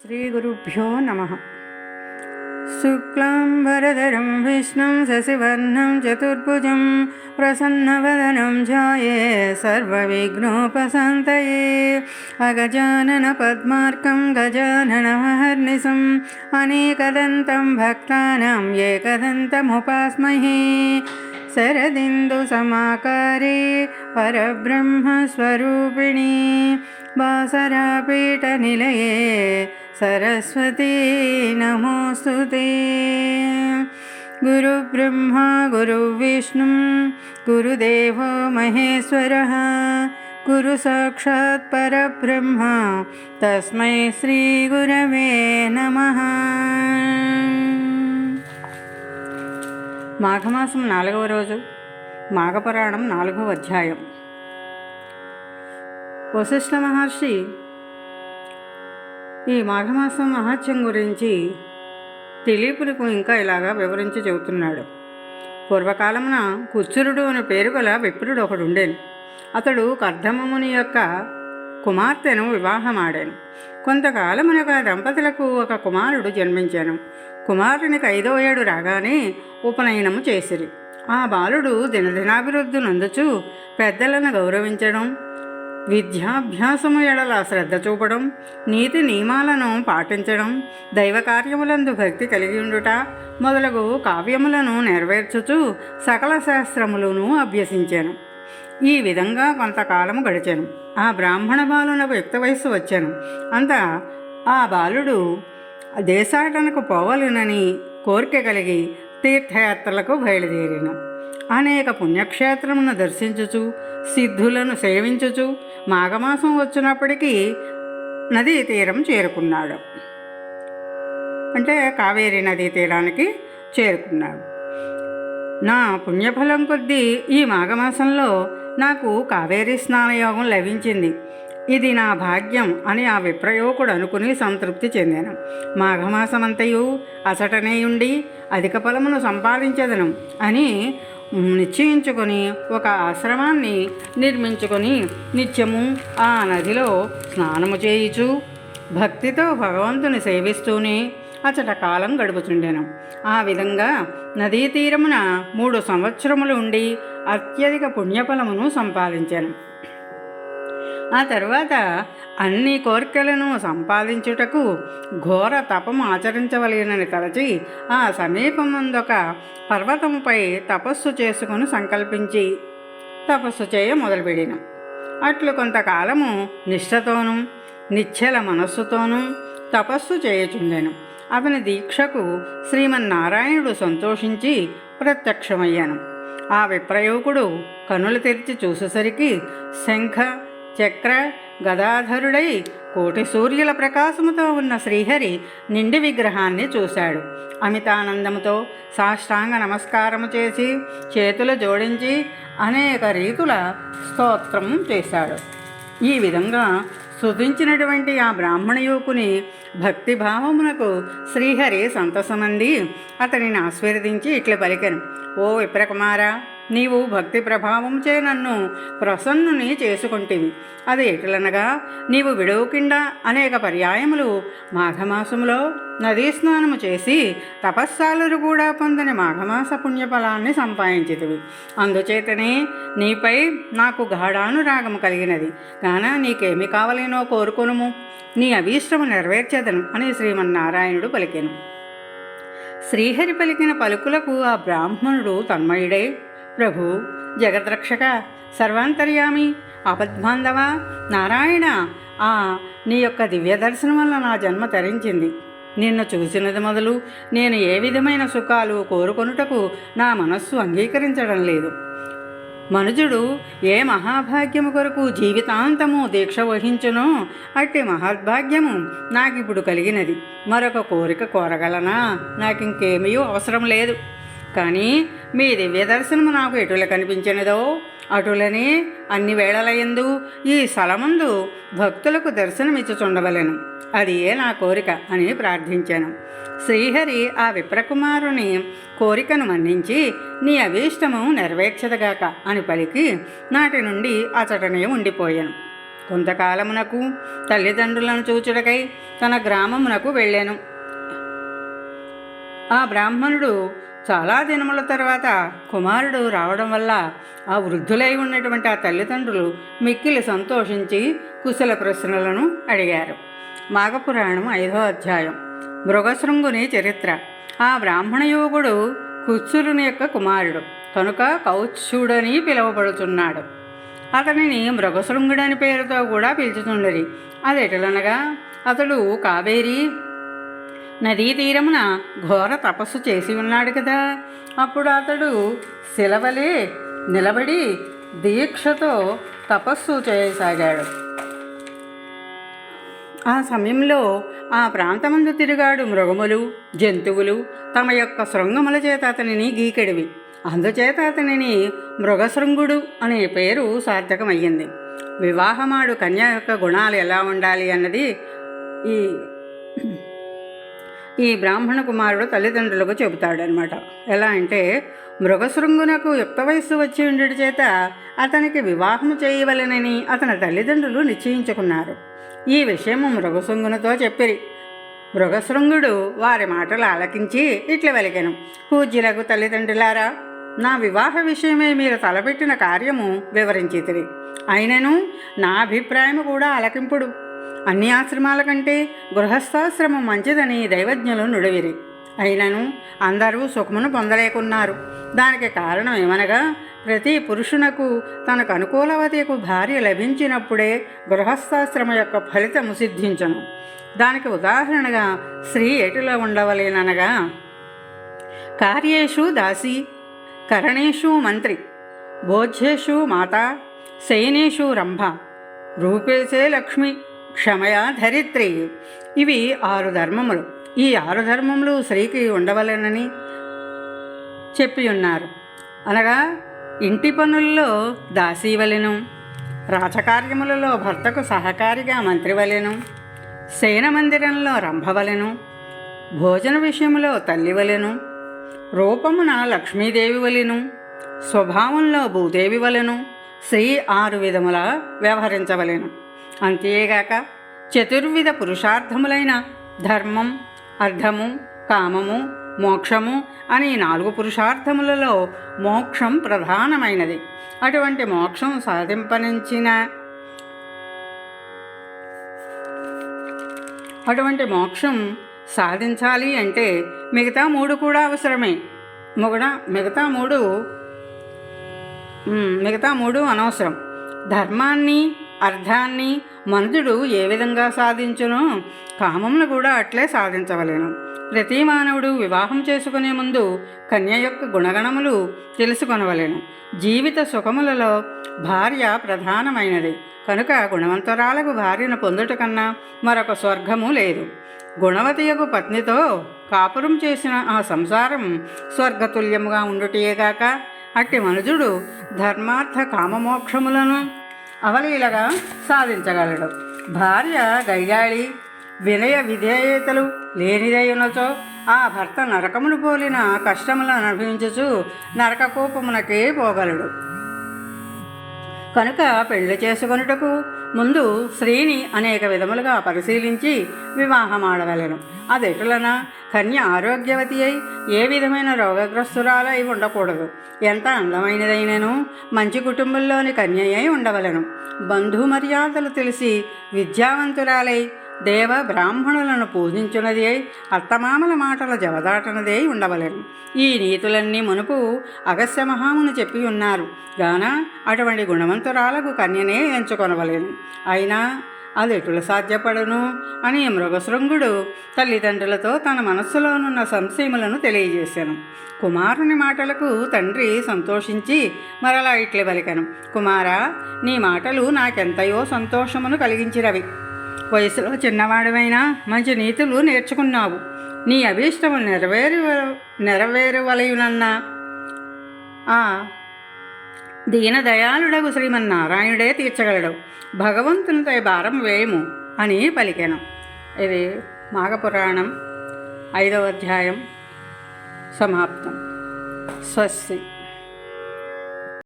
श्रीगुरुभ्यो नमः। शुक्लाम्बरधरं विष्णुं शशिवर्णं चतुर्भुजं प्रसन्नवदनं ध्याये सर्वविघ्नोपशान्तये। अगजाननपद्मार्कं गजाननमहर्निशम् अनेकदन्तं भक्तानां एकदन्तमुपास्महे। शरदिन्दुसमाकारे परब्रह्मस्वरूपिणी बासरापीठनिलये सरस्वती नमोस्तुते। गुरुब्रह्मा गुरुविष्णु गुरुदेवो महेश्वरः गुरुसाक्षात् परब्रह्म तस्मै श्रीगुरवे नमः। మాఘమాసం 4వ రోజు, మాఘపురాణం 4వ అధ్యాయం. వశిష్ఠ మహర్షి ఈ మాఘమాసం మహత్యం గురించి దిలీపులకు ఇంకా ఇలాగా వివరించి చెబుతున్నాడు. పూర్వకాలమున కుచ్చురుడు అనే పేరు గల విప్రుడు ఒకడు ఉండేను. అతడు కర్దమముని యొక్క కుమార్తెను వివాహమాడాను. కొంతకాలమునగా దంపతులకు ఒక కుమారుడు జన్మించాను. కుమారునికి 5వ ఏడు రాగానే ఉపనయనము చేసిరి. ఆ బాలుడు దినదినాభివృద్ధి నందుచు పెద్దలను గౌరవించడం, విద్యాభ్యాసము ఎడల శ్రద్ధ చూపడం, నీతి నియమాలను పాటించడం, దైవ కార్యములందు భక్తి కలిగి ఉండుట మొదలగు కావ్యములను నెరవేర్చుచు సకల శాస్త్రములను అభ్యసించాను. ఈ విధంగా కొంతకాలము గడిచాను. ఆ బ్రాహ్మణ బాలునకు యుక్త వయస్సు వచ్చాను. అంత ఆ బాలుడు దేశాటనకు పోవలనని కోరిక కలిగి తీర్థయాత్రలకు బయలుదేరాను. అనేక పుణ్యక్షేత్రమును దర్శించుచు సిద్ధులను సేవించుచు మాఘమాసం వచ్చినప్పటికీ నదీ తీరం చేరుకున్నాడు. అంటే కావేరీ నదీ తీరానికి చేరుకున్నాడు. నా పుణ్యఫలం కొద్దీ ఈ మాఘమాసంలో నాకు కావేరీ స్నానయోగం లభించింది. ఇది నా భాగ్యం అని ఆ విప్రయోగుడు అనుకుని సంతృప్తి చెందాను. మాఘమాసమంతయు అసటనేయుండి అధిక ఫలమును సంపాదించదను అని నిశ్చయించుకొని ఒక ఆశ్రమాన్ని నిర్మించుకొని నిత్యము ఆ నదిలో స్నానము చేయుచు భక్తితో భగవంతుని సేవిస్తూనే అచట కాలం గడుపుతుండెను. ఆ విధంగా నదీ తీరమున 3 సంవత్సరములు ఉండి అత్యధిక పుణ్యఫలమును సంపాదించాను. ఆ తరువాత అన్ని కోరికలను సంపాదించుటకు ఘోర తపము ఆచరించవలెనని తలచి ఆ సమీపమందొక పర్వతముపై తపస్సు చేసుకుని సంకల్పించి తపస్సు చేయ మొదలుపెట్టిన. అట్లు కొంతకాలము నిష్ఠతోనూ నిశ్చల మనస్సుతోనూ తపస్సు చేయుచుండెను. అతని దీక్షకు శ్రీమన్నారాయణుడు సంతోషించి ప్రత్యక్షమయ్యాను. ఆ విప్రయోగుడు కనులు తెరిచి చూసేసరికి శంఖ చక్ర గదాధరుడై కోటి సూర్యుల ప్రకాశముతో ఉన్న శ్రీహరి నిండి విగ్రహాన్ని చూశాడు. అమితానందముతో సాష్టాంగ నమస్కారము చేసి చేతులు జోడించి అనేక రీతుల స్తోత్రం చేశాడు. ఈ విధంగా స్తుతించినటువంటి ఆ బ్రాహ్మణ యువకుని భక్తిభావమునకు శ్రీహరి సంతసమంది అతనిని ఆశీర్వదించి ఇట్లా పలికెను. ఓ విప్రకుమారా, నీవు భక్తి ప్రభావంచే నన్ను ప్రసన్నుని చేసుకుంటేవి. అది ఎటులనగా నీవు విడవకుండా అనేక పర్యాయములు మాఘమాసములో నదీ స్నానము చేసి తపస్సాలురు కూడా పొందని మాఘమాస పుణ్యఫలాన్ని సంపాదించితివి. అందుచేతనే నీపై నాకు గాఢానురాగము కలిగినది. గాన నీకేమి కావలేనో కోరుకొనుము, నీ అభీష్టము నెరవేర్చేదను అని శ్రీమన్నారాయణుడు పలికెను. శ్రీహరి పలికిన పలుకులకు ఆ బ్రాహ్మణుడు తన్మయుడై, ప్రభు, జగద్రక్షక, సర్వాంతర్యామి, ఆపద్బాంధవ నారాయణ, నీ యొక్క దివ్య దర్శనం వల్ల నా జన్మ తరించింది. నిన్ను చూసినది మొదలు నేను ఏ విధమైన సుఖాలు కోరుకొనుటకు నా మనస్సు అంగీకరించడం లేదు. మనుజుడు ఏ మహాభాగ్యము కొరకు జీవితాంతము దీక్ష వహించునో అట్టి మహద్భాగ్యము నాకిప్పుడు కలిగినది. మరొక కోరిక కోరగలనా? నాకింకేమీ అవసరం లేదు. కానీ మీ దివ్య దర్శనము నాకు ఎటుల కనిపించినదో అటులనే అన్ని వేళలయందు ఈ స్థలమందు భక్తులకు దర్శనమిచ్చుచుండవలెను. అది నా కోరిక అని ప్రార్థించాను. శ్రీహరి ఆ విప్రకుమారుని కోరికను మన్నించి నీ అభీష్టము నెరవేర్చదగాక అని పలికి నాటి నుండి అచటనే ఉండిపోయాను. కొంతకాలమునకు తల్లిదండ్రులను చూచుటకై తన గ్రామమునకు వెళ్ళాను. ఆ బ్రాహ్మణుడు చాలా దినముల తర్వాత కుమారుడు రావడం వల్ల ఆ వృద్ధులై ఉన్నటువంటి ఆ తల్లిదండ్రులు మిక్కిలి సంతోషించి కుశల ప్రశ్నలను అడిగారు. మాఘపురాణం 5వ అధ్యాయం. మృగశృంగుని చరిత్ర. ఆ బ్రాహ్మణ యువకుడు కుత్సురుని యొక్క కుమారుడు కనుక కౌత్సుడని పిలువబడుతున్నాడు. అతనిని మృగశృంగుడని పేరుతో కూడా పిలుచుతుండరి. అదెటులనగా అతడు కావేరి నదీ తీరమున ఘోర తపస్సు చేసి ఉన్నాడు కదా. అప్పుడు అతడు శిలవలే నిలబడి దీక్షతో తపస్సు చేయసాగాడు. ఆ సమయంలో ఆ ప్రాంతమందు తిరిగాడు మృగములు జంతువులు తమ యొక్క శృంగముల చేత అతనిని గీకెడివి. అందుచేత అతనిని మృగశృంగుడు అనే పేరు సార్థకమయ్యింది. వివాహమాడు కన్య యొక్క గుణాలు ఎలా ఉండాలి అన్నది ఈ బ్రాహ్మణ కుమారుడు తల్లిదండ్రులకు చెబుతాడనమాట. ఎలా అంటే, మృగశృంగునకు యుక్త వయస్సు వచ్చి ఉండడి చేత అతనికి వివాహం చేయవలెనని అతని తల్లిదండ్రులు నిశ్చయించుకున్నారు. ఈ విషయము మృగశృంగునితో చెప్పిరి. మృగశృంగుడు వారి మాటలు ఆలకించి ఇట్ల వెలికెను. పూజ్యులకు తల్లిదండ్రులారా, నా వివాహ విషయమే మీరు తలపెట్టిన కార్యము వివరించితిరి. అయినను నా అభిప్రాయము కూడా ఆలకింపుడు. అన్ని ఆశ్రమాల కంటే గృహస్థాశ్రమం మంచిదని దైవజ్ఞులు నుడివిరి. అయినను అందరూ సుఖమును పొందలేకున్నారు. దానికి కారణం ఏమనగా, ప్రతి పురుషునకు తనకు అనుకూలవతకు భార్య లభించినప్పుడే గృహస్థాశ్రమ యొక్క ఫలితము సిద్ధించను. దానికి ఉదాహరణగా స్త్రీ ఎటులో ఉండవలేననగా, కార్యేషు దాసి, కరణేషు మంత్రి, భోజ్యేషు మాత, శయనేషు రంభ, రూపేశే లక్ష్మి, క్షమయా ధరిత్రి. ఇవి 6 ధర్మములు. ఈ 6 ధర్మములు స్త్రీకి ఉండవలెనని చెప్పి ఉన్నారు. అనగా ఇంటి పనుల్లో దాసీ వలెను, రాజకార్యములలో భర్తకు సహకారిగా మంత్రి వలెను, శయన మందిరంలో రంభవలెను, భోజన విషయంలో తల్లి వలెను, రూపమున లక్ష్మీదేవి వలెను, స్వభావంలో భూదేవి వలెను స్త్రీ 6 విధముల వ్యవహరించవలెను. అంతేగాక చతుర్విధ పురుషార్థములైన ధర్మం, అర్థము, కామము, మోక్షము అని 4 పురుషార్థములలో మోక్షం ప్రధానమైనది. అటువంటి మోక్షం సాధించాలి అంటే మిగతా 3 కూడా అవసరమే. మిగతా మూడు అనవసరం. ధర్మాన్ని, అర్థాన్ని మనుజుడు ఏ విధంగా సాధించునో కామమును కూడా అట్లే సాధించవలేను. ప్రతి మానవుడు వివాహం చేసుకునే ముందు కన్య యొక్క గుణగణములు తెలుసుకొనవలేను. జీవిత సుఖములలో భార్య ప్రధానమైనది కనుక గుణవంతురాలకు భార్యను పొందుట కన్నా మరొక స్వర్గము లేదు. గుణవతియకు పత్నితో కాపురం చేసిన ఆ సంసారం స్వర్గతుల్యముగా ఉండుటయేగాక అట్టి మనుజుడు ధర్మార్థ కామమోక్షములను అవలీలగా సాధించగలడు. భార్య గయ్యాళి, వినయ విధేయతలు లేనిదైనచో ఆ భర్త నరకమును పోలిన కష్టములను అనుభవించుచు నరక కూపమునకే పోగలడు. కనుక పెళ్లి చేసుకొనుటకు ముందు స్త్రీని అనేక విధములుగా పరిశీలించి వివాహమాడవలెను. అదెటులనా కన్య ఆరోగ్యవతి అయి ఏ విధమైన రోగగ్రస్తురాలై ఉండకూడదు. ఎంత అందమైనదైనను మంచి కుటుంబంలోని కన్య అయి ఉండవలెను. బంధుమర్యాదలు తెలిసి విద్యావంతురాలై దేవ బ్రాహ్మణులను పూజించున్నది అయి అత్తమామల మాటల జవదాటనది అయి ఉండవలెను. ఈ నీతులన్నీ మునుపు అగస్త్య మహాముని చెప్పి ఉన్నారు గాన అటువంటి గుణవంతురాలకు కన్యనే ఎంచుకొనవలేను. అయినా అది ఎటుల సాధ్యపడును అని మృగశృంగుడు తల్లిదండ్రులతో తన మనస్సులోనున్న సంశయములను తెలియజేశాను. కుమారుని మాటలకు తండ్రి సంతోషించి మరలా ఇట్లే పలికెను. కుమారా, నీ మాటలు నాకెంతయో సంతోషమును కలిగించినవి. వయసులో చిన్నవాడివైనా మంచి నీతులు నేర్చుకున్నావు. నీ అభీష్టము నెరవేరువలయునన్న ఆ దీనదయాళుడగు శ్రీమన్నారాయణుడే తీర్చగలడు. భగవంతునిపై భారం వేయము అని పలికెను. ఇది మాఘపురాణం 5వ అధ్యాయం సమాప్తం. స్వస్తి.